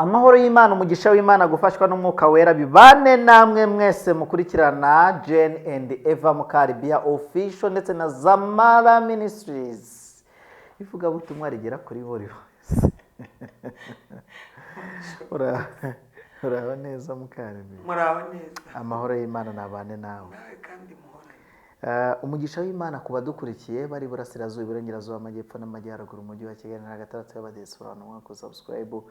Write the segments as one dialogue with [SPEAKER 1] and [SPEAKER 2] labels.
[SPEAKER 1] Amahoro y'Imana, umugisha w'Imana, gufashwa n'umwuka wera bibane namwe mwese mukurikirana Jane and Eva Mukaribia official ndetse na Zamara Ministries. Ivuga butumwa rigera kuri buri wese. Uraho neza Mukaribia?
[SPEAKER 2] Muraho neza.
[SPEAKER 1] Amahoro y'Imana nabane nawe.
[SPEAKER 2] Nawe kandi muhore.
[SPEAKER 1] Umugisha w'Imana kuba dukurikiye bari burasirazuba, iburengerazuba, amajyepfo n'amajyaruguru, umujyi wa Kigali na gatandatu y'abadesura n'umwaka subscribe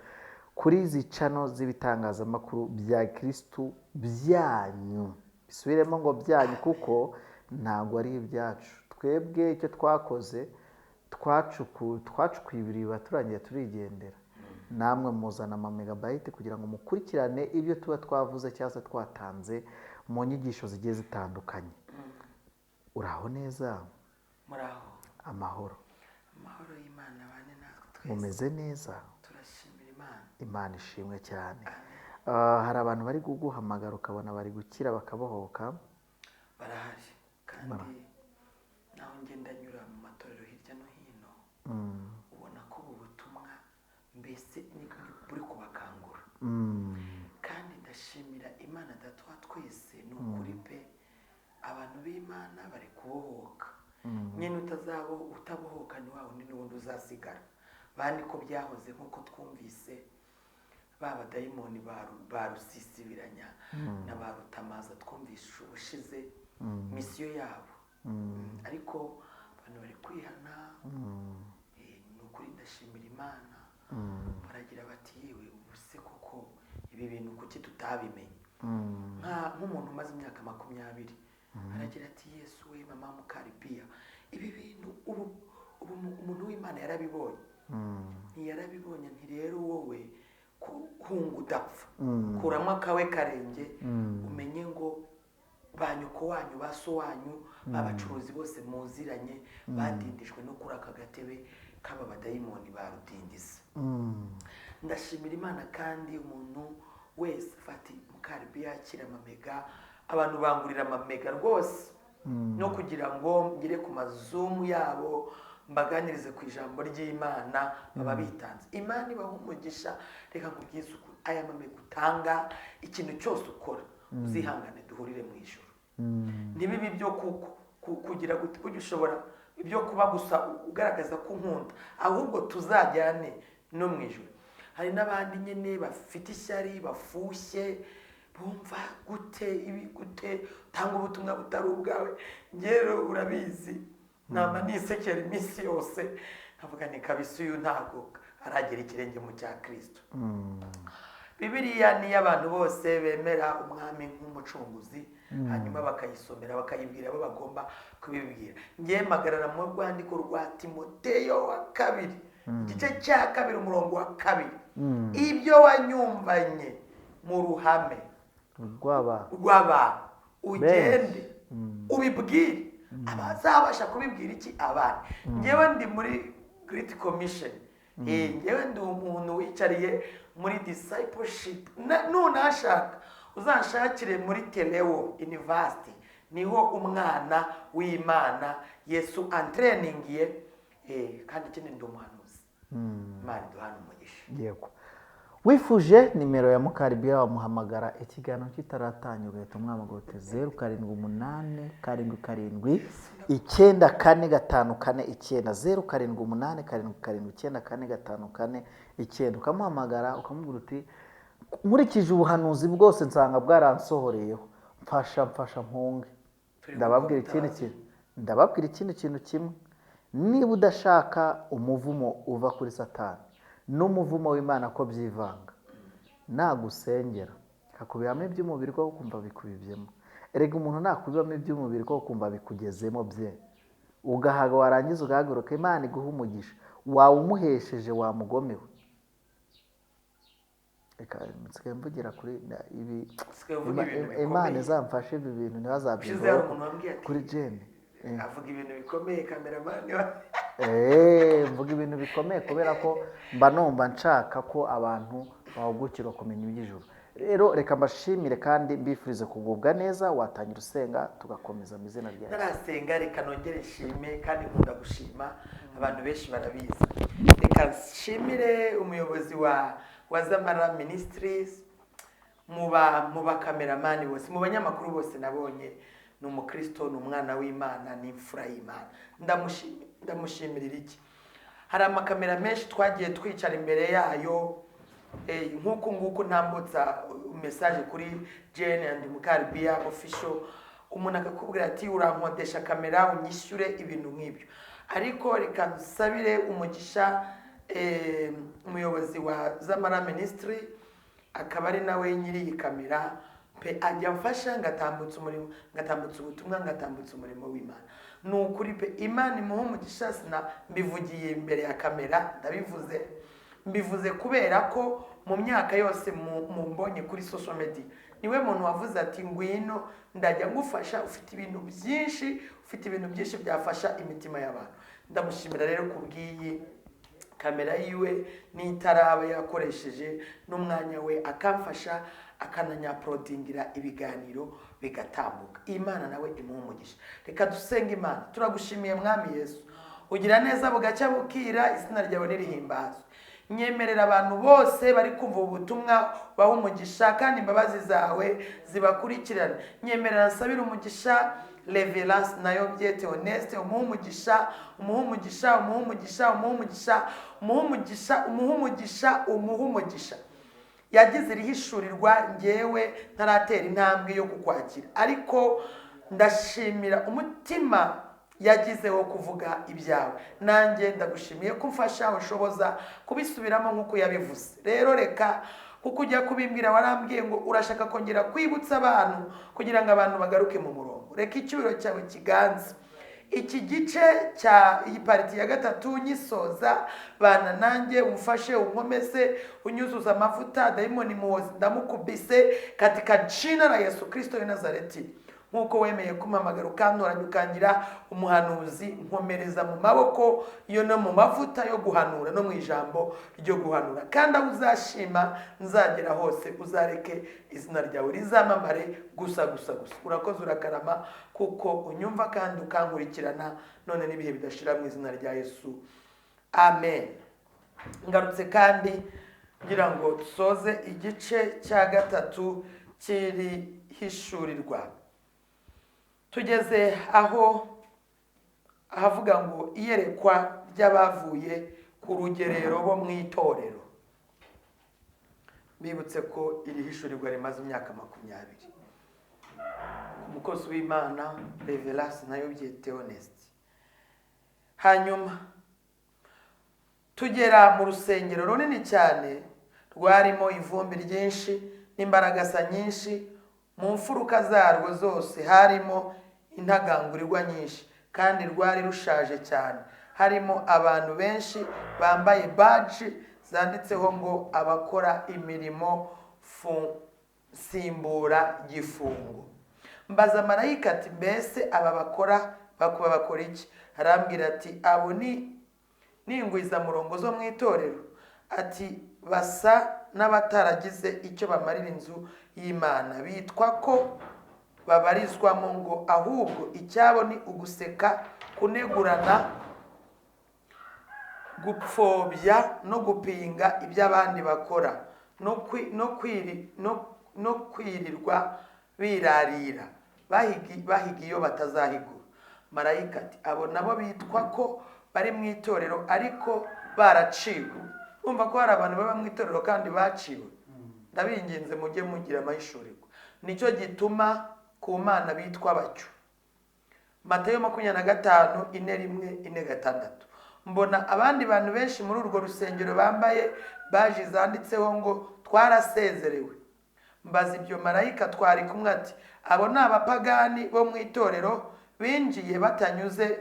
[SPEAKER 1] kuri izi channel z'ibitangazamakuru bya Kristo byanyu. Bisubiremo ngo byanyu kuko ntabwo ari ibyacu. Twebwe icyo twakoze twacukuye ibiriba turangiye turigendera. Namwe muzana ama megabyte kugira ngo mukurikirane ibyo tuba twavuze cyangwa se twatanze mu nyigisho zigiye zitandukanye. Uraho neza?
[SPEAKER 2] Muraho.
[SPEAKER 1] Amahoro.
[SPEAKER 2] Amahoro y'Imana bane natwe twese.
[SPEAKER 1] Mumeze neza?
[SPEAKER 2] Turashimira Imana.
[SPEAKER 1] Imana ishimwe cyane. Hari abantu bari kuguhamagara ukabona bari gukira bakabohoka.
[SPEAKER 2] Barahari kandi naho ngenda nyura mu matorero hirya no hino. Ubona ko ubu butumwa mbese ni buri kubakangura. Kandi ndashimira Imana Data wa twese ni ukuri pe. Abantu b'Imana bari kubohoka. Nyine utabohoka ni wawe n'ubundi uzasigara. Bandi ko byahoze nk'uko twumvise baba dayimoni barusisibiranya na barutamaza twumvishe ubushize misiyo yabo. Ariko abantu bari kwihana. Ni ukuri ndashimira Imana. Baragira bati yewe ubuse koko ibi bintu kuki tutabimenye. Nk'umuntu umaze imyaka 20 aragira ati Yesu we mama Mukaribia ibi bintu ubu umuntu w'Imana yarabibonye. Ntiyarabibonye nti rero wowe kungu udapfa kuramwa kawe karenge umenye ngo banyuko wanyu baso wanyu abacuruzi bose muziranye badindijwe no kuri aka gatebe kaba badayimoni barudindiza. Ndashimira Imana kandi umuntu wese fati Mukaribia akira amamega, abantu bangurira amamega rwose no kugira ngo ngire ku mazumu yabo mbaganirize ku ijambo ry'Imana baba bitanze. Imana ibaho umugisha. Reka nkubwize ukuri aya mamega utanga ikintu cyose ukora uzihangane duhurire mu ijuru. Ntibibi byo kugira ushobora ibyo kuba gusa ugaragaza ko nkunda, ahubwo tuzajyane no mu ijuru. Hari n'abandi nyene bafite ishyari bafushye bumva gute tanga ubutumwa butari ubwawe. Ngero urabizi nama nisekera iminsi yose nkavuga ni kabisa uyu ntago aragera ikirenge mu cya Kristo. Bibiliya ni y'abantu bose bemera umwami nk'umucunguzi hanyuma bakayisomera bakayibwira abo bagomba kubibwira. Ngiye magarara mu rwandiko rwa Timoteyo wa 2 igice cya 2 umurongo wa 2 ibyo wanyumvanye mu ruhame rw'abantu ugende ubibwire abazabasha kubibwira iki abana. Ngewe ndi muri Great Commission. Ngewe ndi umuntu wicariye muri discipleship. Nunashaka uzanshakire muri Teleo University, niho umwana w'Imana Yesu antreningiye kandi kindi ndi umuhanuzi. Imana duhana umugisha.
[SPEAKER 1] Yego. Wifuje nimero ya Mukaribia wamuhamagara ikiganiro kitaratanyuka ugahita umwamagote 0788 7 0788 ukamuhamagara ukamubwira uti nkurikije ubuhanuzi bwose nsanga bwaransohoreyeho mfasha mpunge. Ndababwira ikindi kintu kimwe. Niba udashaka umuvumo uva kuri Satani n'umuvumo w'Imana ko byivanga, nagusengera akubiyamo iby'umubiri ko kumva bikubivyemo. Erega umuntu nakubiyamo iby'umubiri ko kumva bikugezemo bye ugahaga warangiza ugahaguruka Imana iguha umugisha wawe umuhesheje wamugomewe. Reka nsigaye mvugira kuri ibi Imana izamfashe ibi bintu ntibazabyumva kuri Jane.
[SPEAKER 2] Avuga ibintu bikomeye cameraman.
[SPEAKER 1] Mvuga ibintu bikomeye kubera ko mba numva nshaka ko abantu bahugukira kumenya iby'ijuru. Rero reka mbashimire kandi mbifurize kugubwa neza. Watangira usenga tugakomeza mu izina rya Yesu.
[SPEAKER 2] Narasenga reka nongere nshime kandi nkunda gushima abantu benshi barabizi. Reka reka nshimire umuyobozi wa Zamara Ministries, mu bakameramani bose, mu banyamakuru bose nabonye ni umukristo, ni umwana w'Imana, ni imfura y'Imana. Ndamushimirira iki? Hari amakamera menshi twagiye twicara imbere yayo, nk'uku nguku ntambutsa message kuri Jane and Mukaribia official, umuntu akakubwira ati urankodesha kamera unyishyure ibintu nk'ibyo. Ariko reka nsabire umugisha umuyobozi wa Zamara Ministry, akaba ari nawe nyiri iyi kamera pe, ajya mfasha ngatambutsa umurimo, ngatambutsa ubutumwa, ngatambutsa umurimo w'Imana. Nukuri pe, Imana imuha umugisha. Sina mbivugiye imbere ya kamera, ndabivuze, mbivuze kubera ko mu myaka yose mumbonye kuri social media niwe muntu wavuze ati ngwino ndajya ngufasha, ufite ibintu byinshi byafasha imitima y'abantu. Ndamushimira rero kubwiyi kamera yiwe n'itaraba yakoresheje n'umwanya we akamfasha akananyaprodingira ibiganiro bigatambuka. Imana nawe imuha umugisha. Reka dusenga. Imana, turagushimiye mwami Yesu, ugira neza bugacya bukira, izina ryawe nirihimbazwe. Nyemerera abantu bose bari kumva ubutumwa baha umugisha, kandi imbabazi zawe zibakurikirana. Nyemerera nsabira umugisha Reverence Nayobye Theoneste, umuha umugisha, umuha umugisha, umuha umugisha, umuha umugisha, umuha umugisha, umuha umugisha, umuha umugisha. Yagize irihishurirwa ngewe ntaratera intambwe yo kukwakira, ariko ndashimira umutima yagizeho kuvuga ibyawe. Nanjye ndagushimiye ko umfasha ushoboza kubisubiramo nk'uko yabivuze. Rero reka kuko ujya kubimbwira warambwiye ngo urashaka kongera kwibutsa abantu kugira ngo abantu bagaruke mu murongo. Reka icyubiro cyawe kiganze iki gice cya iyi pariti ya gatatu nyisoza. Bana nanjye umfashe, unkomeze, unyuzuza amavuta, dayimoni muhozi ndamukubise katika jina la Yesu Kristo wa Nazareti. Nkuko wemeye kumamagara ukantoranya ukangira umuhanuzi, nkomereza mu maboko yo no mu mavuta yo guhanura no mu ijambo ryo guhanura. Kandi aho uzashima nzagera hose, uzareke izina ryawe rizamamare gusa. Urakoze urakarama kuko unyumva kandi ukankurikirana none n'ibihe bidashira mu izina rya Yesu. Amen. Ngarutse kandi ngira ngo dusoze igice cya gatatu kiri hishurirwa. Tugeze aho ahavuga ngo iyerekwa ry'abavuye ku rugerero bo mu itorero. Bibutse ko iri hishurirwa rimaze imyaka 20. Umukozi w'Imana Reverence Nayobye Theoneste. Hanyuma tugera mu rusengero runini cyane, rwarimo ivumbi ryinshi n'imbaragasa nyinshi. Mu mfuruka zarwo zose harimo intagangurirwa nyinshi, kandi rwari rushaje cyane. Harimo abantu benshi bambaye badge zanditseho ngo abakora imirimo simbura gifungo. Mbaza marayika ati mbese aba bakora iki? Arambwira ati abo ni ingwiza murongo zo mu itorero. Ati basa n'abataragize icyo bamarira inzu y'Imana, bitwa ko babarizwamo ngo ahubwo icyabo ni uguseka, kunegurana, gupfobya no gupinga iby'abandi bakora, no kwirirwa birarira bahiga iyo batazahigura. Marayika ati abo nabo bitwa ko bari mu itorero ariko baraciwe. Umva ko hari abantu baba mu itorero kandi baciwe. Ndabinginze mujye mugira amayishurirwa. Nicyo gituma ku Mana bitwa batyo. Matayo 25:4-6. Mbona abandi bantu benshi muri urwo rusengero bambaye baji zanditseho ngo twarasezerewe. Mbaza ibyo marayika twari kumwe ati abo ni abapagani bo mu itorero binjiye batanyuze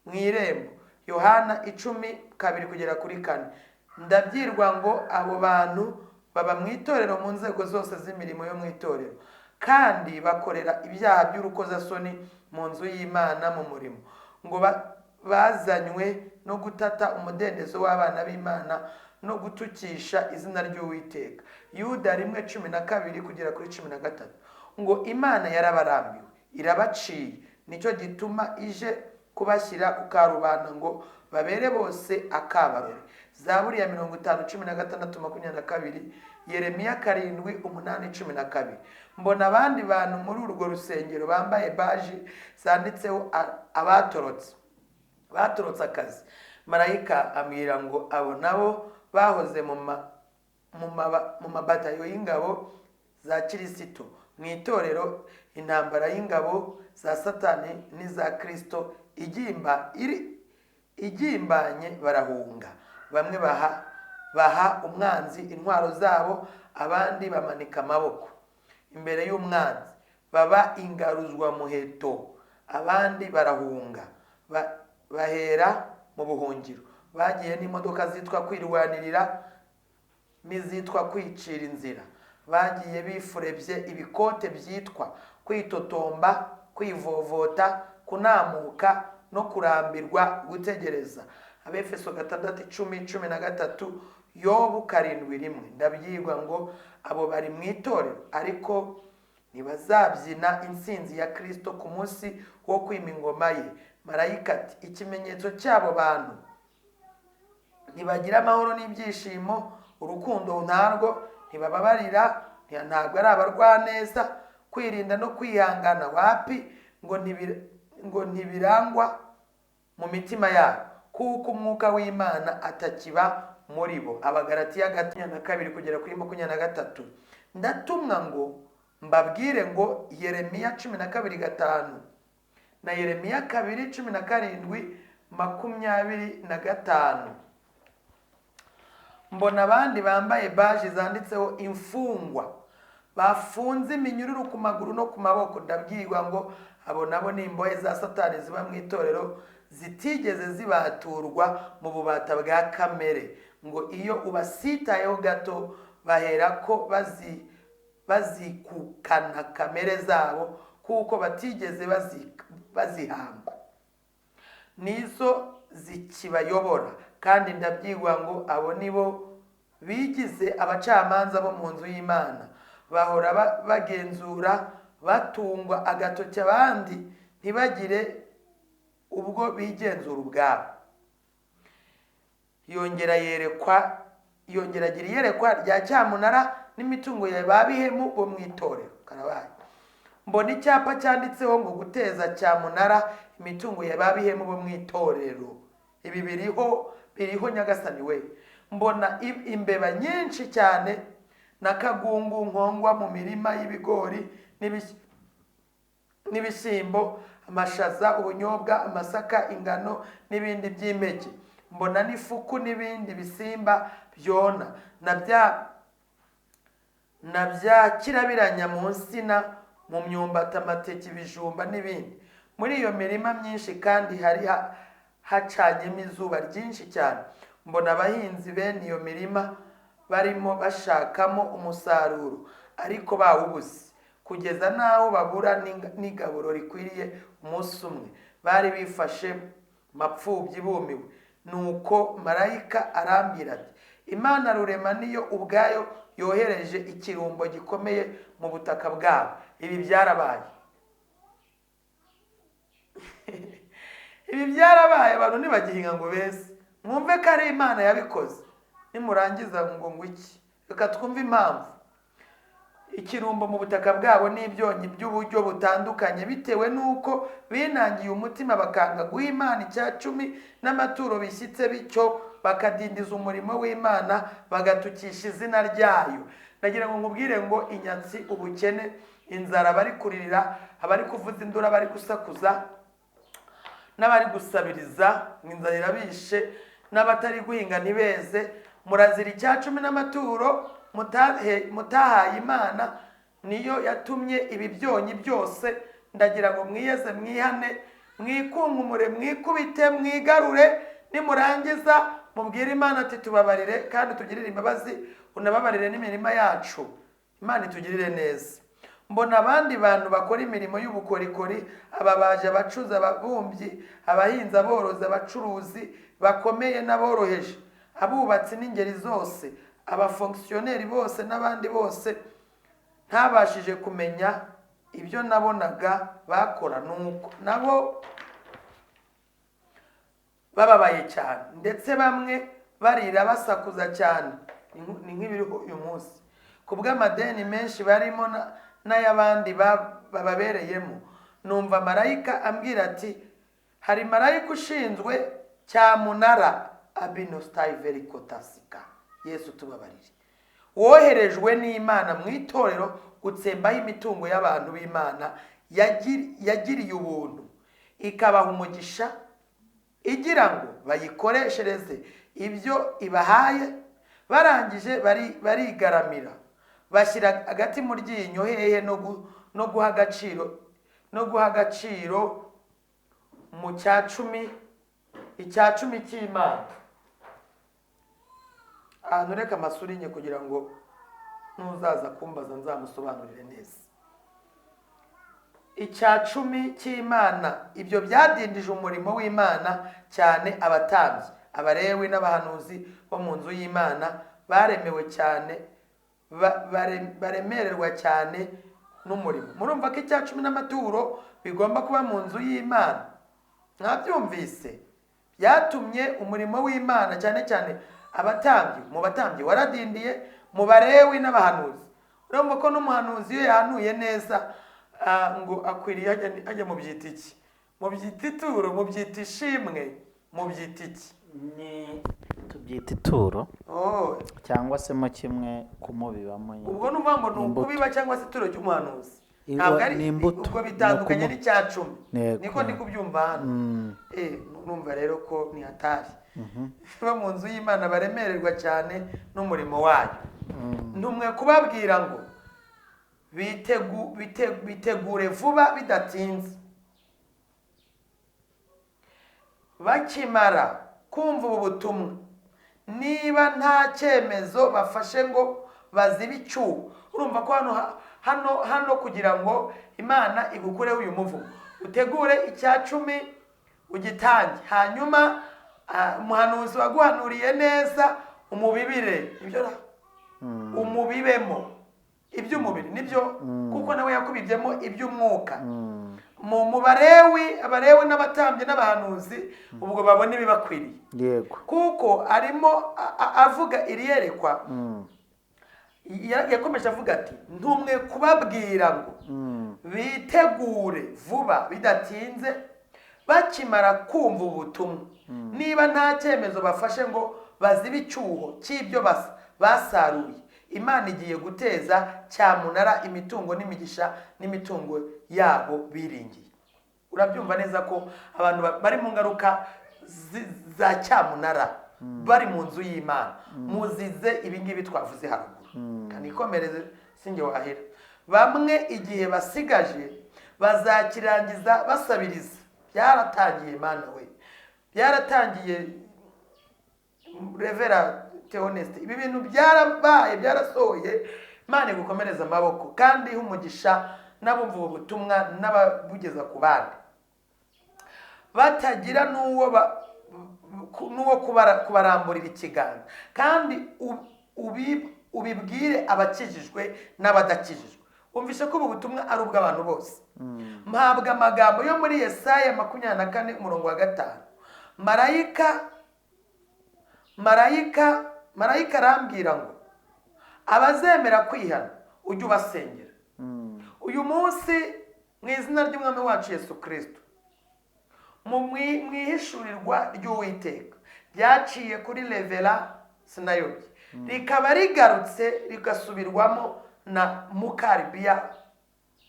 [SPEAKER 2] mu irembo. Yohana 10:2-4. Ndabyirwa ngo abo bantu baba mu itorero mu nzego zose z'imirimo yo mu itorero, kandi bakorera ibyaha by'urukozasoni mu nzu y'Imana mu murimo, ngo bazanywe no gutata umudendezo w'abana b'Imana no gutukisha izina ry'Uwiteka. Yuda 1:12-13. Ngo Imana yarabarambiwe irabaciye, nicyo gituma ije kubashyira ku karubanda ngo babere bose akabarore. Zaburi ya 50:16-22, Yeremiya 7:8-12. Mbona abandi bantu muri urwo rusengero bambaye baji zanditseho batorotse akazi. Marayika ambwira ngo abo nabo bahoze mu mabatayo y'ingabo za Kirisito mu itorero, intambara y'ingabo za Satani n'iza Kristo igimbanye barahunga. Bamwe baha umwanzi intwaro zabo, abandi bamanika amaboko imbere y'umwanzi, baba ingaruzwa muheto. Abandi barahunga bahera mu buhungiro. Bagiye n'imodoka zitwa kwirwanirira n'izitwa kwicira inzira. Bagiye bifurebye ibikote byitwa kwitotomba, kwivovota, kunamuka no kurambirwa gutegereza. Abefeso 6:10-13, Yobu 7:1. Ndabyigwa ngo abo bari mu itorero, ariko ntibazabyina intsinzi ya Kristo ku munsi wo kwima ingoma ye. Marayika ati ikimenyetso cy'abo bantu ntibagira amahoro n'ibyishimo, urukundo ntarwo, ntibababarira, ntabwo ari abarwaneza, kwirinda no kwihangana wapi, ngo ntibirangwa mu mitima yabo, kuko umwuka w'Imana atakiba muri bo. Abagalatiya 2:22-23. Ndatumwa ngo mbabwire ngo Yeremiya 12:5 na Yeremiya 2:17-25. Mbona abandi bambaye baji zanditseho imfungwa, bafunze iminyururu ku maguru no ku maboko. Ndabwirwa ngo abo nabo ni imbohe za Satani ziba mu itorero, zitigeze zibaturwa mu bubata bwa kamere, ngo iyo ubasitayeho gato bahera ko bazikukana kamere zabo, kuko batigeze bazihamba, nizo zikibayobora. Kandi ndabyigwa ngo abo nibo bigize abacamanza bo mu nzu y'Imana, bahora bagenzura, batungwa agatoki abandi, ntibagire ubwo bigenzura ubwabo. Yongera agira iyerekwa rya cyamunara n'imitungo ya babihemu bo mu itorero. Karabaye. Mbona icyapa cyanditseho ngo guteza cyamunara imitungo ya babihemu bo mu itorero. Ibi biriho Nyagasani we. Mbona imbeba nyinshi cyane n'akagungu nkongwa mu mirima y'ibigori n'ibishyimbo, amashaza, ubunyobwa, amasaka, ingano n'ibindi by'impeke. Mbona n'ifuku n'ibindi bisimba byona na bya kirabiranya mu nsina, mu myumbati, amateke, ibijumba n'ibindi. Muri iyo mirima myinshi kandi hari hacanyemo izuba ryinshi cyane. Mbona abahinzi bene iyo mirima barimo bashakamo umusaruro, ariko bawubuze, kugeza n'aho babura n'igaburo rikwiriye umunsi umwe. Bari bifashe mapfubyi bumiwe. Nuko marayika arambwira ati Imana rurema niyo ubwayo yohereje ikirumbo gikomeye mu butaka bwabo. Ibi byarabaye. Ibi byarabaye, abantu ntibagihinga ngo bese. Mwumve ko ari Imana yabikoze. Nimurangiza ngo iki? Reka twumve impamvu. Ikirumbo mu butaka bwabo n'ibyonyi by'uburyo butandukanye, bitewe n'uko binangiye umutima bakanga guha Imana icya cumi n'amaturo bishyitse, bityo bakadindiza umurimo w'Imana, bagatukisha izina ryayo. Nagira ngo nkubwire ngo inyatsi, ubukene, inzara, abari kuririra, abari kuvuza induru, abari gusakuza n'abari gusabiriza, inzara irabishe, n'abatari guhinga ntibeze, murazira icya cumi n'amaturo mutahaye Imana, niyo yatumye ibi byonyi byose. Ndagira ngo mwiyeze, mwihane, mwikunkumure, mwikubite, mwigarure. Nimurangiza mubwire Imana ati tubabarire kandi tugirire imbabazi, unababarire n'imirima yacu. Imana itugirire neza. Mbona abandi bantu bakora imirimo y'ubukorikori, ababaje, abacuzi, ababumbyi, abahinzi, aborozi, abacuruzi bakomeye n'aboroheje, abubatsi n'ingeri zose, abafonksiyoneri bose n'abandi bose ntabashije kumenya ibyo nabonaga bakora. Nuko nabo bababaye cyane, ndetse bamwe barira basakuza cyane, ni nk'ibiriho uyu munsi, ku bw'amadeni menshi barimo n'ay'abandi bababereyemo. Numva marayika ambwira ati, hari marayika ushinzwe cyamunara abinostai verikotasika, Yesu tubabarire, woherejwe n'Imana mu itorero gutsembaho imitungo y'abantu b'Imana yagiriye ubuntu, ikabaha umugisha, igira ngo bayikoreshereze ibyo ibahaye. Barangije barigaramira, bashyira agati mu ryinyo, hehe no guha agaciro mu icya cumi cy'Imana. Ahantu reka amasurinye kugira ngo nuzaza kumbaza nzamusobanurire neza. Icya cumi cy'Imana, ibyo byadindije umurimo w'Imana cyane. Abatambyi, Abalewi n'abahanuzi bo mu nzu y'Imana baremewe cyane, baremererwa cyane n'umurimo. Murumva ko icya cumi n'amaturo bigomba kuba mu nzu y'Imana. Mwabyumvise? Byatumye umurimo w'Imana cyane cyane abatambyi, mu batambyi waradindiye, mu Balewi n'abahanuzi. Urumva ko n'umuhanuzi iyo yahanuye neza ngo akwiriye ajya mu byita iki? Mu byita ituro, mu byita ishimwe, mu byita iki?
[SPEAKER 1] Ni tubyita ituro cyangwa se mo kimwe kumubibamo.
[SPEAKER 2] Ubwo numva ngo ni ukubiba cyangwa se ituro ry'umuhanuzi. Ntabwo ari ubwo bitandukanye n'icya cumi. Niko ndi kubyumva hano. Numva rero ko ni hatari. Bo mu nzu y'Imana baremererwa cyane n'umurimo wayo. Ntumwe kubabwira ngo bitegure vuba bidatinze. Bakimara kumva ubu butumwa, niba nta cyemezo bafashe ngo bazibe icyuho. Urumva ko hano kugira ngo Imana igukureho uyu muvumo, utegure icya cumi ugitange, hanyuma umuhanuzi waguhanuriye neza umubibire. Ibyo umubibemo iby'umubiri nibyo, kuko nawe yakubibyemo iby'umwuka. Mu Abalewi n'abatambyi n'abahanuzi ubwo babona ibibakwiriye. Yego. Kuko arimo avuga iriyerekwa. Yakomeje avuga ati, ntumwe kubabwira ngo bitegure vuba bidatinze, bakimara kumva ubutumwa, niba nta cyemezo bafashe ngo bazibe icyuho cy'ibyo basaruye. Imana igiye guteza cyamunara imitungo n'imigisha n'imitungo yabo biringiye. Urabyumva neza ko abantu bari mu ngaruka za cyamunara, bari mu nzu y'Imana, muzize ibingibi twavuze haruguru. Kanikomereze singe wahera. Bamwe igihe basigaje bazakirangiza basabiriza. Byaratangiye Mana we, byaratangiye Revera Theoneste, ibi bintu byarabaye, byarasohoye. Imana igukomereza amaboko kandi umugisha n'abumva ubu butumwa n'ababugeza ku bandi, batagira n'uwo kubaramburira ikiganza. Kandi ubibwire abakijijwe n'abadakijijwe. Umvishe ko ubu butumwa ari ubw'abantu bose. Mpabwa amagambo yo muri Yesaya 24:5. Marayika arambwira ngo abazemera kwihana ujye ubasengera. Uyu munsi mu izina ry'Umwami wacu Yesu Kristo, mu ihishurirwa ry'Uwiteka ryaciye kuri Revera sinayobye, rikaba rigarutse rigasubirwamo na Mukaribiya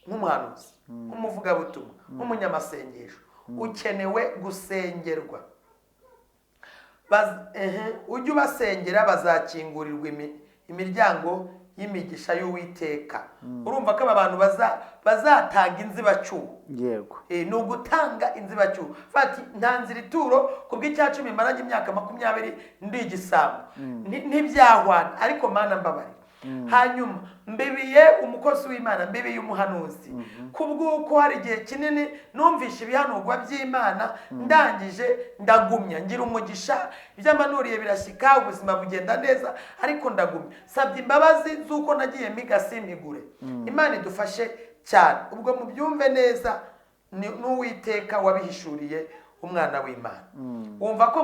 [SPEAKER 2] nk'umuhanuzi, nk'umuvugabutumwa, nk'umunyamasengesho. Ukenewe gusengerwa. Ujye ubasengera, bazakingurirwa imiryango y'imigisha y'Uwiteka. Urumva ko aba bantu bazatanga inzibacyuho. Yego. Ni ugutanga inzibacyuho. Fati ntanzira ituro kubw'icya cumi maranye imyaka 20 ndi igisambo. Ntibyahwana, ariko Mana mbabari. Hanyuma mbibiye umukozi w'Imana, mbibiye umuhanuzi. Kubw'uko hari igihe kinini numvishe ibihanurwa by'Imana, ndangije ndagumya, ngira umugisha, ibyamanuriye birashyika, ubuzima bugenda neza, ariko ndagumya. Sabye imbabazi z'uko nagiye migasimigure. Imana idufashe cyane. Ubwo mubyumve neza, n'Uwiteka wabihishuriye umwana w'Imana. Wumva ko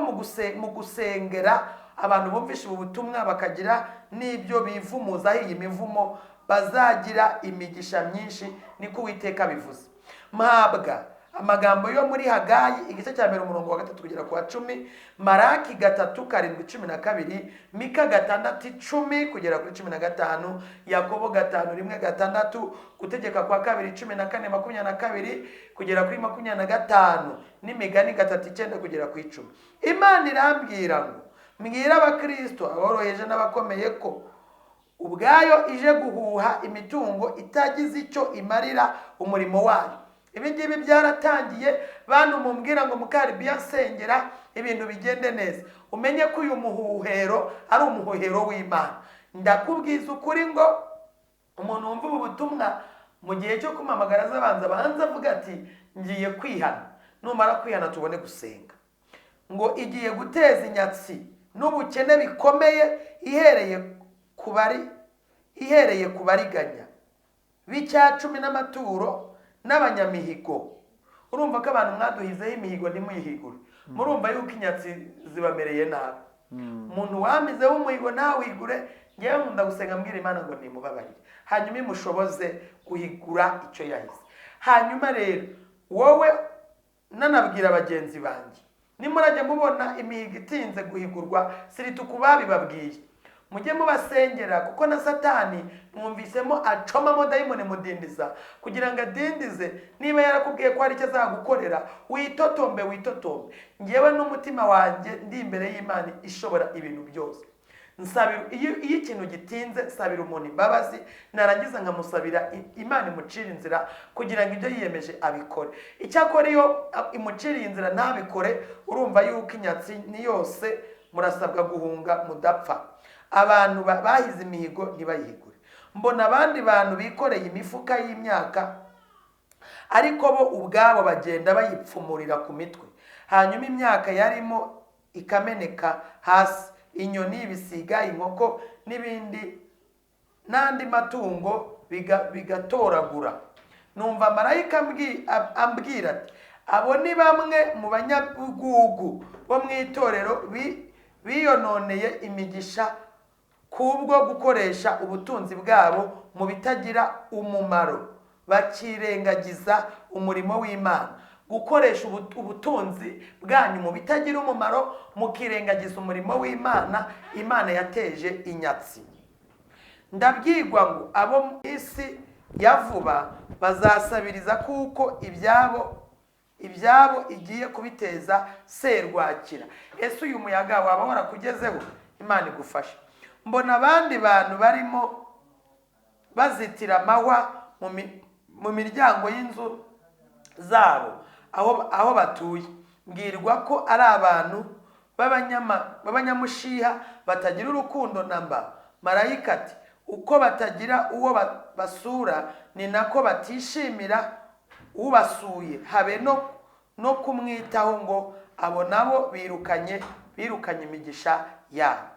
[SPEAKER 2] mu gusengera abantu bumvisha ubu butumwa bakagira n'ibyo bivumuzaho iyi mivumo bazagira imigisha myinshi, niko Uwiteka bivuze. Mpabwa amagambo yo muri Hagayi igice cya 1 umurongo wa 3 kugera ku wa 10, Maraki 3:7-12, Mika 6:10 kugera kuri 15, Yakobo 5:1-6, Gutegeka kwa 2:14-22 kugera kuri 25, n'Imigani 3:9 kugera ku 10. Imana irambwira ngo mbwira abakristo aboroheje n'abakomeye ko ubwayo ije guhuha imitungo itagize icyo imarira umurimo wayo. Ibi ngibi byaratangiye, bantu mumbwira ngo Mukaribiya nsengera ibintu bigende neza, umenye ko uyu muhuhero ari umuhuhero w'Imana. Ndakubwiza ukuri ngo umuntu wumva ubu butumwa mu gihe cyo kumamagara banza avuga ati ngiye kwihana, numara kwihana tubone gusenga. Ngo igiye guteza inyatsi n'ubukene bikomeye ihereye ku bariganya b'icyacumi n'amaturo n'abanyamihigo. Urumva ko abantu mwaduhizeho imihigo ntimuyihigure, murumva yuko inyatsi zibamereye nabi. Umuntu wamizeho umuhigo ntawigure. Ngewe nkunda gusenga mbwira Imana ngo nimubabarire, hanyuma imushoboze guhigura icyo yahize. Hanyuma rero wowe nanabwira bagenzi banjye, nimurajya mubona imihigo itinze guhigurwa, siritu kubabibabwiye, mujye mubasengera, kuko na Satani mwumvisemo acomamo dayimoni mudindiza, kugira ngo adindize. Niba yarakubwiye ko hari icyo azagukorera, witotombe. Ngewe n'umutima wanjye ndi imbere y'Imana ishobora ibintu byose. Nsabira iyo ikintu gitinze, nsabira umuntu imbabazi, narangiza nkamusabira Imana imucira inzira kugira ngo ibyo yiyemeje abikore. Icyakora iyo imuciriye inzira ntabikore, urumva yuko inyatsi ni yose murasabwa guhunga mudapfa. Abantu bahize imihigo ntibayihigure. Mbona abandi bantu bikoreye imifuka y'imyaka, ariko bo ubwabo bagenda bayipfumurira ku mitwe, hanyuma imyaka yarimo ikameneka hasi. Inyoni, ibisiga, inkoko n'ibindi n'andi matungo bigatoragura. Numva marayika ambwira ati abo ni bamwe mu banyabugugu bo mu itorero biyononeye imigisha kubwo gukoresha ubutunzi bwabo mu bitagira umumaro, bakirengagiza umurimo w'Imana. Gukoresha ubutunzi bwanyu mu bitagira umumaro, mukirengagiza umurimo w'Imana, Imana yateje inyatsi. Ndabwirwa ngo abo mu isi ya vuba bazasabiriza kuko ibyabo igiye kubiteza serwakira. Ese uyu muyaga waba warakugezeho? Imana igufashe. Mbona abandi bantu barimo bazitira amahwa mu miryango y'inzu zabo aho batuye. Mbwirwa ko ari abantu b'abanyamushiha batagira urukundo namba. Marayika ati uko batagira uwo basura, ni nako batishimira ubasuye, habe no kumwitaho, ngo abo nabo birukanye imigisha yabo.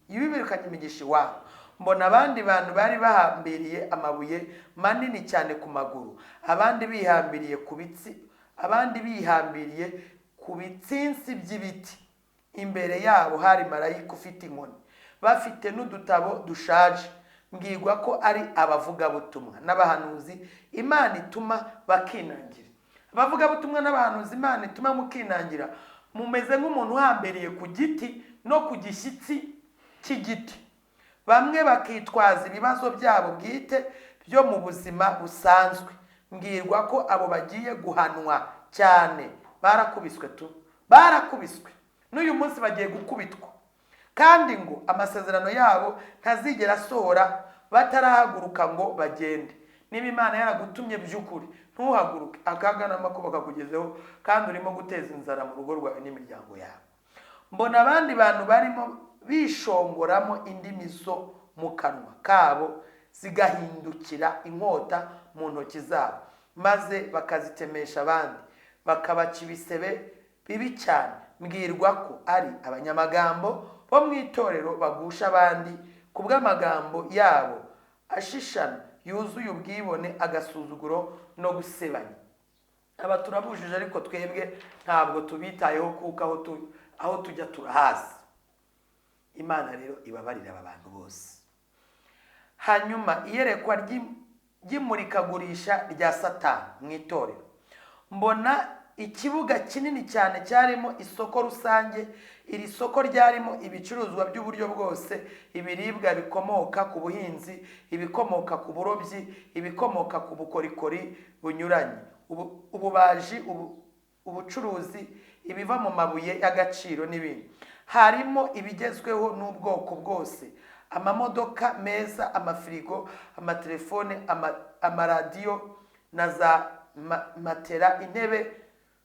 [SPEAKER 2] Ibi birukanye imigisha iwabo. Mbona abandi bantu bari bahambiriye amabuye manini cyane ku maguru, abandi bihambiriye ku bitsinsi by'ibiti. Imbere yabo hari marayika ufite inkoni, bafite n'udutabo dushaje. Mbwirwa ko ari abavugabutumwa n'abahanuzi Imana ituma bakinangira. Abavugabutumwa n'abahanuzi Imana ituma mukinangira, mumeze nk'umuntu uhambiriye ku giti no ku gishyitsi cy'igiti. Bamwe bakitwaza ibibazo byabo bwite byo mu buzima busanzwe. Mbwirwa ko abo bagiye guhanwa cyane. Barakubiswe n'uyu munsi bagiye gukubitwa, kandi ngo amasezerano yabo ntazigera asohora batarahaguruka ngo bagende. Niba Imana yaragutumye by'ukuri, ntuhaguruke, akaga n'amakuba kakugezeho, kandi urimo guteza inzara mu rugo rwawe n'imiryango yawe. Mbona abandi bantu barimo bishongoramo indimi zo mu kanwa kabo zigahindukira inkota mu ntoki zabo, maze bakazitemesha abandi, bakabaca ibisebe bibi cyane. Mbwirwa ko ari abanyamagambo bo mu itorero bagusha abandi ku bw'amagambo yabo ashishana, yuzuye ubwibone, agasuzuguro no gusebanya. Aba turabujije, ariko twebwe ntabwo tubitayeho, kuko aho tujya turahazi. Imana rero ibabarira aba bantu bose. Hanyuma iyerekwa ry'imurikagurisha rya Satani mu itorero, mbona ikibuga kinini cyane cyarimo isoko rusange. Iri soko ryarimo ibicuruzwa by'uburyo bwose, ibiribwa bikomoka ku buhinzi, ibikomoka ku burobyi, ibikomoka ku bukorikori bunyuranye, ububaji, ubucuruzi, ibiva mu mabuye y'agaciro n'ibindi. Harimo ibigezweho n'ubwoko bwose, amamodoka meza, amafirigo, amatelefone, amaradiyo na za matera, intebe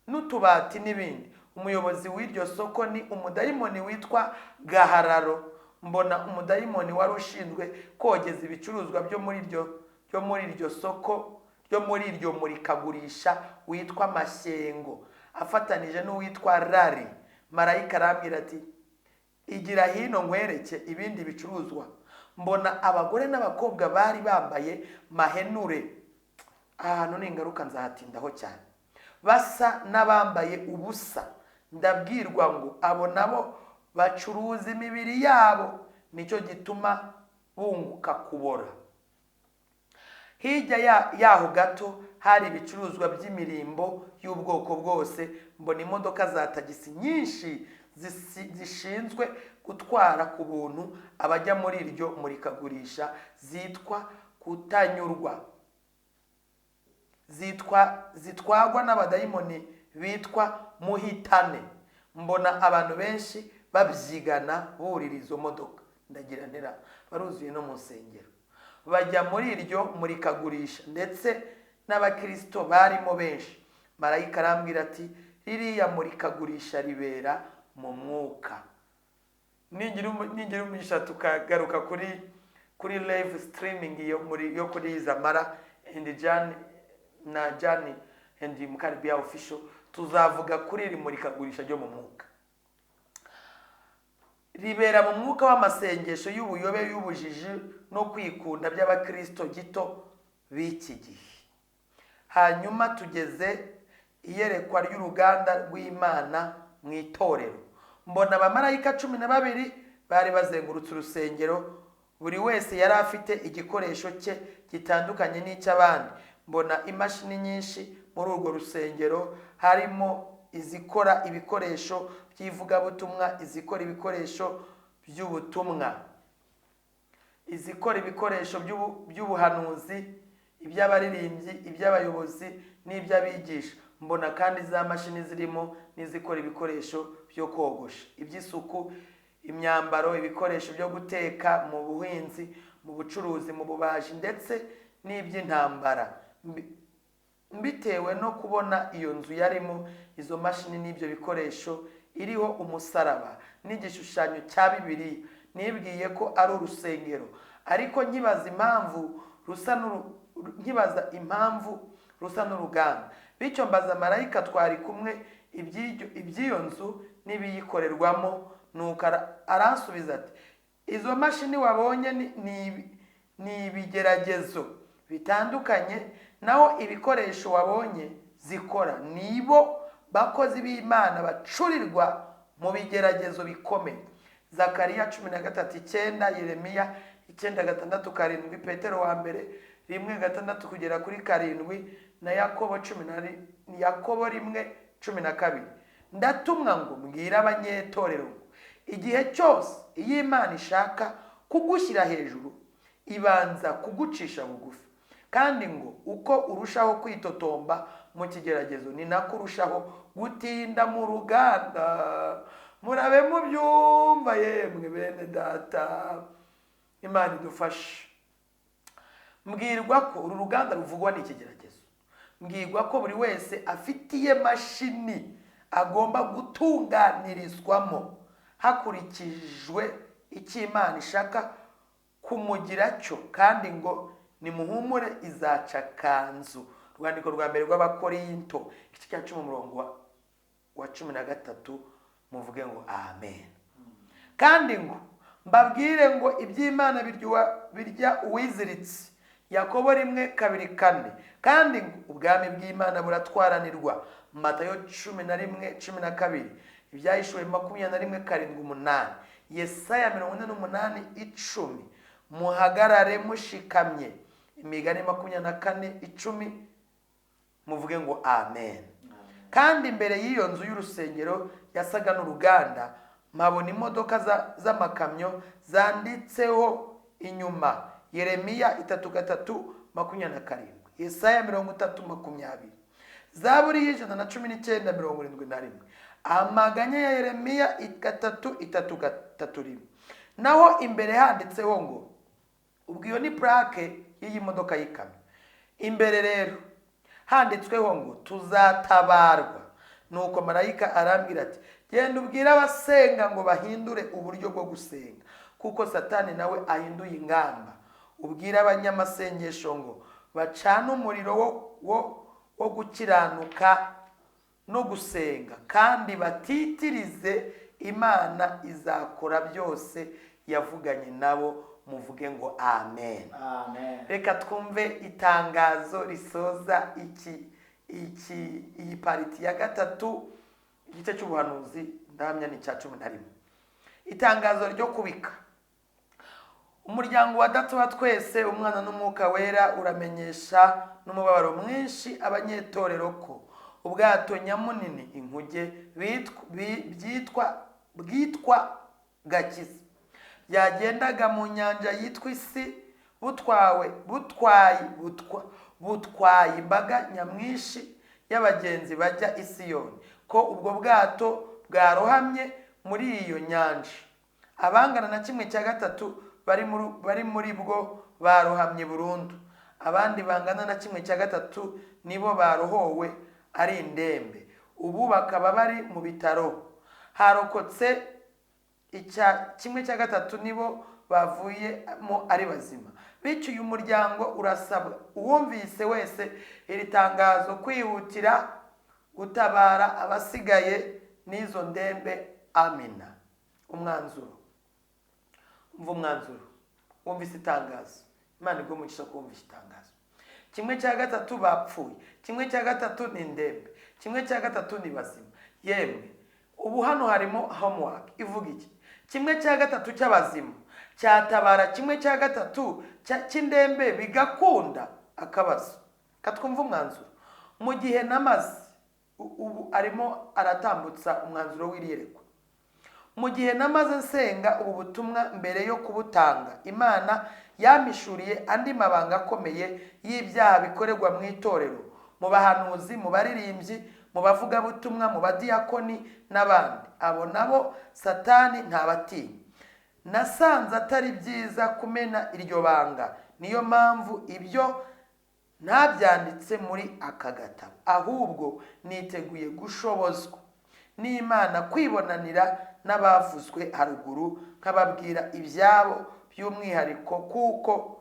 [SPEAKER 2] n'utubati n'ibindi. Umuyobozi w'iryo soko ni umudayimoni witwa Gahararo. Mbona umudayimoni wari ushinzwe kogeza ibicuruzwa byo muri iryo soko, ryo muri iryo murikagurisha, witwa Mashyengo, afatanije n'uwitwa Rari. Marayika arambwira ati, igira hino nkwereke ibindi bicuruzwa. Mbona abagore n'abakobwa bari bambaye mahenure. Ahantu ni ingaruka nzahatindaho cyane. Basa n'abambaye ubusa. Ndabwirwa ngo abo nabo bacuruza imibiri yabo, nicyo gituma bunguka kubora. Hirya yaho gato hari ibicuruzwa by'imirimbo y'ubwoko bwose. Mbona imodoka za tagisi nyinshi zishinzwe gutwara ku buntu abajya muri iryo murikagurisha, zitwa kutanyurwa, zitwagwa n'abadayimoni bitwa muhitane. Mbona abantu benshi babyigana burira izo modoka. Ndagira ntera baruzuye no mu nsengero, bajya muri iryo murikagurisha, ndetse n'abakristo barimo benshi. Marayika arambwira ati, ririya murikagurisha ribera mu mwuka. Ningira umugisha tukagaruka kuri live streaming yo kuri Zamara and Jani and Mukaribia official, tuzavuga kuri iri murikagurisha ryo mu mwuka. Ribera mu mwuka w'amasengesho y'ubuyobe, y'ubujiji no kwikunda by'abakristo gito b'iki gihe. Hanyuma tugeze iyerekwa ry'uruganda rw'Imana mu itorero. Mbona abamarayika 12 bari bazengurutse urusengero, buri wese yari afite igikoresho cye gitandukanye n'icy'abandi. Mbona imashini nyinshi muri urwo rusengero, harimo izikora ibikoresho by'ivugabutumwa, izikora ibikoresho by'ubutumwa, izikora ibikoresho by'ubuhanuzi, iby'abaririmbyi, iby'abayobozi n'iby'abigisha. Mbona kandi za mashini zirimo n'izikora ibikoresho byo kogosha, iby'isuku, imyambaro, ibikoresho byo guteka mu buhinzi, mu bucuruzi, mu bubaji, ndetse n'iby'intambara. Mbitewe no kubona iyo nzu yarimo izo mashini n'ibyo bikoresho iriho umusaraba n'igishushanyo cya Bibiliya, nibwiye ko ari urusengero. Ariko nkibaza impamvu rusa n'uruganda. Bityo mbaza marayika twari kumwe iby'iyo nzu n'ibiyikorerwamo, nuko aransubiza ati, izo mashini wabonye ni ibigeragezo bitandukanye, naho ibikoresho wabonye zikora nibo bakozi b'Imana bacurirwa mu bigeragezo bikomeye. Zakariya 13:9, Yeremiya 9:6-7, Petero wa mbere 1:6 kugera kuri 7, na Yakobo 1:12. Ndatumwa ngo mbwira abanyetorero, igihe cyose iyo Imana ishaka kugushyira hejuru, ibanza kugucisha bugufi, kandi ngo uko urushaho kwitotomba mu kigeragezo, ni nako urushaho gutinda mu ruganda. Murabe mu byumba yemwe bene data, Imana idufashe. Mbwirwa ko uru ruganda ruvugwa n'ikigeragezo. Mbwirwa ko buri wese afitiye mashini agomba gutunganirizwamo hakurikijwe icyo Imana ishaka kumugira cyo, kandi ngo nimuhumure izaca kanzu. Rwandiko rwa mbere rw'Abakorinto 10:13, muvuge ngo amen. Kandi ngo mbabwire ngo iby'Imana birya uwiziritse, Yakobo 1:2-4. kandi ngo ubwami bw'Imana buratwaranirwa, Matayo 11:12. Ibyahishuwe 21:7-8. Yesaya 48:10, muhagarare mushikamye. Imigani 24:10, muvuge ngo amen. Kandi imbere y'iyo nzu y'urusengero yasaga n'uruganda, mpabona imodoka z'amakamyo zanditseho inyuma Yeremiya 3:3-27, Yesaya 30:20, Zaburi 119:71, amaganya ya Yeremiya 3:3-3. Naho imbere handitseho ngo, ubwo iyo ni plaque y'iyi modoka y'ikamyo. Imbere rero handitsweho ngo tuzatabarwa. Nuko marayika arambwira ati, genda ubwire abasenga ngo bahindure uburyo bwo gusenga, kuko Satani nawe ahinduye ingamba. Ubwire abanyamasengesho ngo bacane umuriro wo gukiranuka no gusenga, kandi batitirize Imana izakora byose yavuganye nabo, muvuge ngo amen. Reka twumve itangazo risoza iyi pariti ya gatatu, igice cy'ubuhanuzi ndahamya ni cya 11. Itangazo ryo kubika. Umuryango wa Data wa twese, Umwana n'Umwuka Wera uramenyesha n'umubabaro mwinshi abanyetorero ko ubwato nyamunini inkuge bwitwa Gakiza byagendaga mu nyanja yitwa isi, butwaye imbaga nyamwinshi y'abagenzi bajya i Siyoni, ko ubwo bwato bwarohamye muri iyo nyanja. Abangana na 1/3 bari muri bwo barohamye burundu. Abandi bangana na 1/3 nibo barohowe ari indembe, ubu bakaba bari mu bitaro. Harokotse 1/3 nibo bavuyemo ari bazima. Bityo uyu muryango urasabwa uwumvise wese iri tangazo kwihutira gutabara abasigaye n'izo ndembe. Amina. Umwanzuro. Umwanzuro. Wumvise itangazo. Imana igumugisha kumvise itangazo. 1/3 bapfuye, 1/3 ni ndembe, 1/3 ni bazima. Yemwe, ubu hano harimo homework ivuga iki? 1/3 cy'abazima cyatabara 1/3 cy'indembe bigakunda akabazo. Katwumva umwanzuro. Mu gihe namaze ubu arimo aratambutsa umwanzuro w'iriyerekwa. Mu gihe namaze nsenga ubu butumwa mbere yo kubutanga, Imana yamishuriye andi mabanga akomeye y'ibyaha bikorerwa mu itorero, mu bahanuzi, mu baririmbyi, mu bavuga butumwa, mu badiyakoni n'abandi. Abo nabo Satani ntabatinya. Nasanze atari byiza kumena iryo banga, niyo mpamvu ibyo ntabyanditse muri aka gatabo, ahubwo niteguye gushobozwa n'Imana kwibonanira n'abavuzwe haruguru, nkababwira ibyabo by'umwihariko, kuko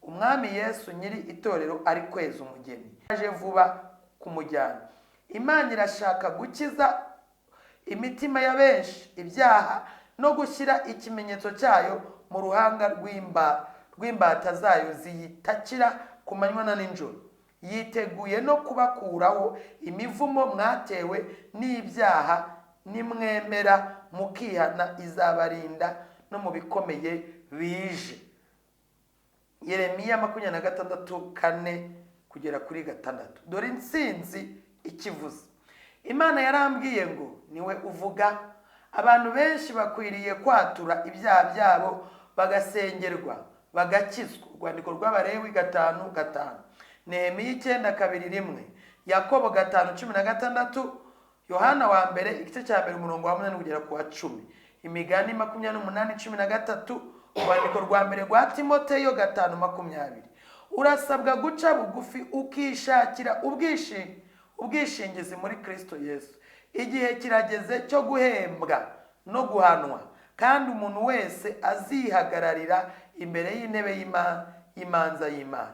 [SPEAKER 2] Umwami Yesu nyiri itorero ari kweza umugeni, aje vuba kumujyana. Imana irashaka gukiza imitima ya benshi ibyaha no gushyira ikimenyetso cyayo mu ruhanga rw'imbata zayo ziyitakira ku manywa na nijoro. Yiteguye no kubakuraho imivumo mwatewe n'ibyaha, nimwemera mukihana izabarinda no mu bikomeye bije. Yeremiya 26:4-6. Dore intsinzi ikivuze. Imana yarambwiye ngo niwe uvuga. Abantu benshi bakwiriye kwatura ibyaha byabo bagasengerwa bagakizwa. Urwandiko rw'Abalewi 5:5, Nehemiya 9:2-1, Yakobo 5:16, Yohana wa mbere igice cya 1 umurongo wa 8 kugera ku wa 10, Imigani 28:13, urwandiko rwa mbere rwa Timoteyo 5:20. Urasabwa guca bugufi ukishakira ubwishingizi muri Kristo Yesu. Igihe kirageze cyo guhembwa no guhanwa, kandi umuntu wese azihagararira imbere y'intebe y'imanza y'Imana.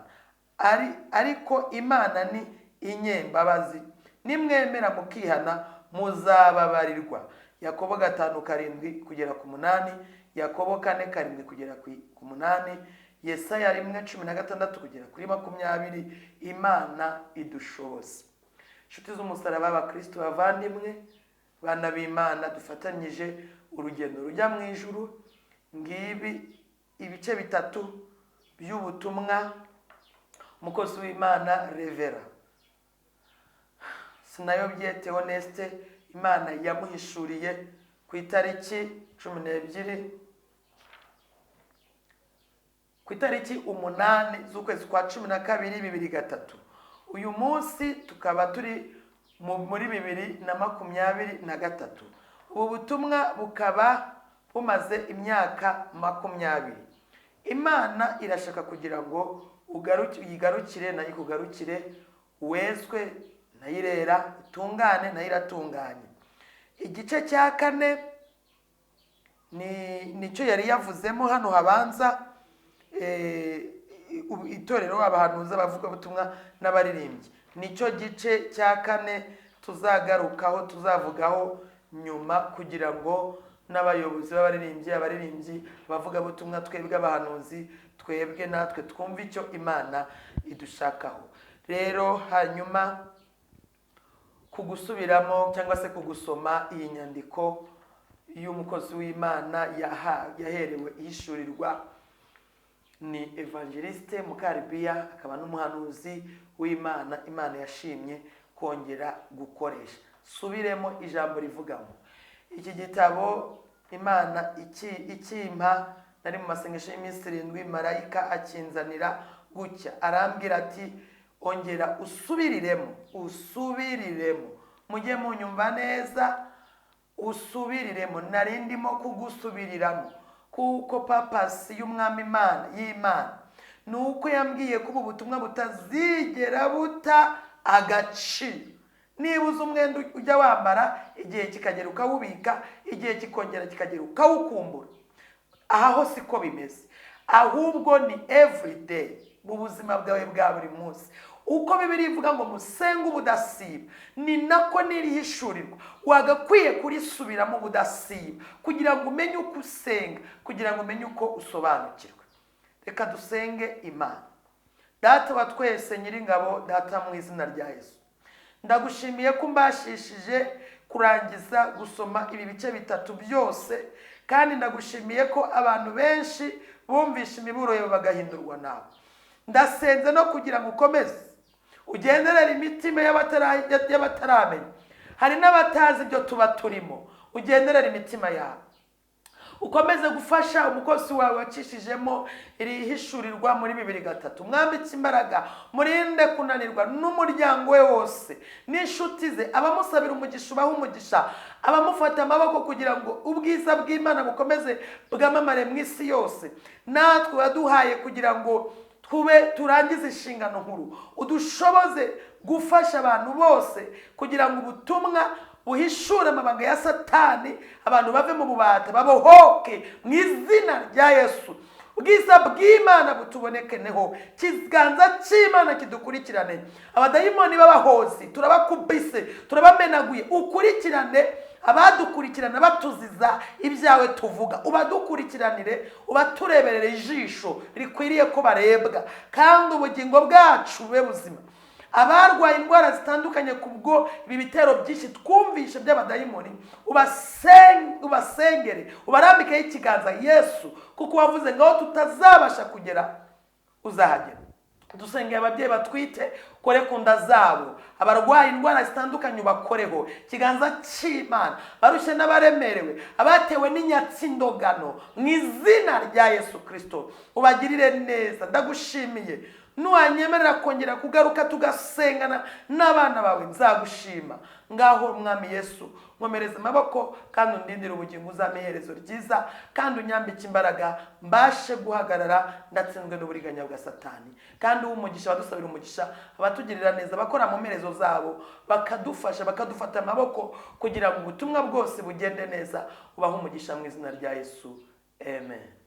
[SPEAKER 2] Ariko Imana ni inyembabazi, nimwemera mukihana muzababarirwa. Yakobo 5:7-8, Yakobo 4:7-8, Yesaya 1:16-20. Imana idushoboze. Inshuti z'umusaraba, abakristo bavandimwe, bana b'Imana, dufatanyije urugendo rujya mu ijuru. Ngibi ibice bitatu by'ubutumwa umukozi w'Imana Revera Sinayobye Theoneste Imana yamuhishuriye ku itariki 12 ku itariki 8 z'ukwezi kwa 12 2003. Uyu munsi tukaba turi muri 2023. Ubu butumwa bukaba bumaze imyaka 20. Imana irashaka kugira ngo yigarukire nayo ikugarukire, wezwe nayirera, utungane nayiratunganye. Igice cya 4 nicyo yari yavuzemo hano habanza itorero abahanuzi abavuga butumwa n'abaririmbyi. Nicyo gice cya 4 tuzagarukaho, tuzavugaho nyuma, kugira ngo n'abayobozi abaririmbyi bavuga butumwa, twebwe abahanuzi, twebwe natwe twumva icyo Imana idushakaho. Rero hanyuma kugusubiramo cyangwa se kugusoma iyi nyandiko y'umukozi w'Imana yaherewe ishurirwa ni Evangeliste Mukaribiya, akaba n'umuhanuzi w'Imana Imana yashimye kongera gukoresha. Subiremo ijambo rivuga ngo iki gitabo Imana ikimpa nari mu masengesho y'iminsi 7, marayika akinzanira gutya, arambwira ati ongera usubiriremo. Mujye munyumva neza, usubiriremo. Narindimo kugusubiriramo kuko papasi y'umwami y'Imana nuko yambwiye ko ubu butumwa butazigera buta agaciro. Nibuze umwenda ujya wambara, igihe kikagera ukawubika, igihe kikongera kikagera ukawukumbura. Aha ho siko bimeze, ahubwo ni everyday mu buzima bwawe bwa buri munsi. Uko Bibiliya ivuga ngo musenge ubudasiba, ni nako nirihishurirwa wagakwiye kurisubiramo ubudasiba, kugira ngo umenye uko usenga, kugira ngo umenye uko usobanukirwa. Reka dusenge Imana. Data wa twese Nyiringabo, Data mu izina rya Yesu, ndagushimiye ko mbashishije kurangiza gusoma ibi bice bitatu byose, kandi ndagushimiye ko abantu benshi bumvisha imiburo yawe bagahindurwa nawe. Ndasenze no kugira ngo ukomeze ugenderere imitima y'abataramenya. Hari n'abatazi ibyo tuba turimo, ugenderere imitima yabo. Ukomeze gufasha umukozi wawe wacishijemo iri hishurirwa muri 2003. Mwambitse imbaraga, murinde kunanirwa n'umuryango we wose n'inshuti ze, abamusabira umugisha ubaha umugisha, abamufata amaboko kugira ngo ubwiza bw'Imana bukomeze bwamamare mu isi yose. Natwe waduhaye kugira ngo turangize inshingano nkuru, udushoboze gufasha abantu bose kugira ngo ubutumwa buhishura amabanga ya Satani, abantu bave mu bubata, babohoke mu izina rya Yesu. Ubwiza bw'Imana butubonekeneho, kiganza cy'Imana kidukurikirane. Abadayimoni b'abahozi turabakubise, turabamenaguye. Ukurikirane abadukurikirana batuziza ibyawe tuvuga, ubadukurikiranire, ubatureberere ijisho rikwiriye ko barebwa, kandi ubugingo bwacu bube buzima. Abarwaye indwara zitandukanye kubwo ibi bitero byinshi twumvishe by'abadayimoni, ubasengere, ubarambikeho ikiganza Yesu, kuko wavuze ngo tutazabasha kugera uzahagera. Dusengeye ababyeyi batwite, kore ku nda zabo, abarwaye indwara zitandukanye ubakoreho ikiganza cy'Imana, barushye n'abaremerewe, abatewe n'inyatsindogano, mu izina rya Yesu Kristo ubagirire neza. Ndagushimiye nuwanyemerera kongera kugaruka tugasengana n'abana bawe, nzagushima. Ngaho Mwami Yesu, nkomereza amaboko kandi undindire ubugingo, uzame iherezo ryiza, kandi unyambike imbaraga, mbashe guhagarara ndatsinzwe n'uburiganya bwa Satani. Kandi umugisha, badusabira umugisha, abatugirira neza, bakora mu merezo zabo, bakadufasha, bakadufata amaboko kugira ngo ubutumwa bwose bugende neza. Ubahe umugisha mu izina rya Yesu, amen.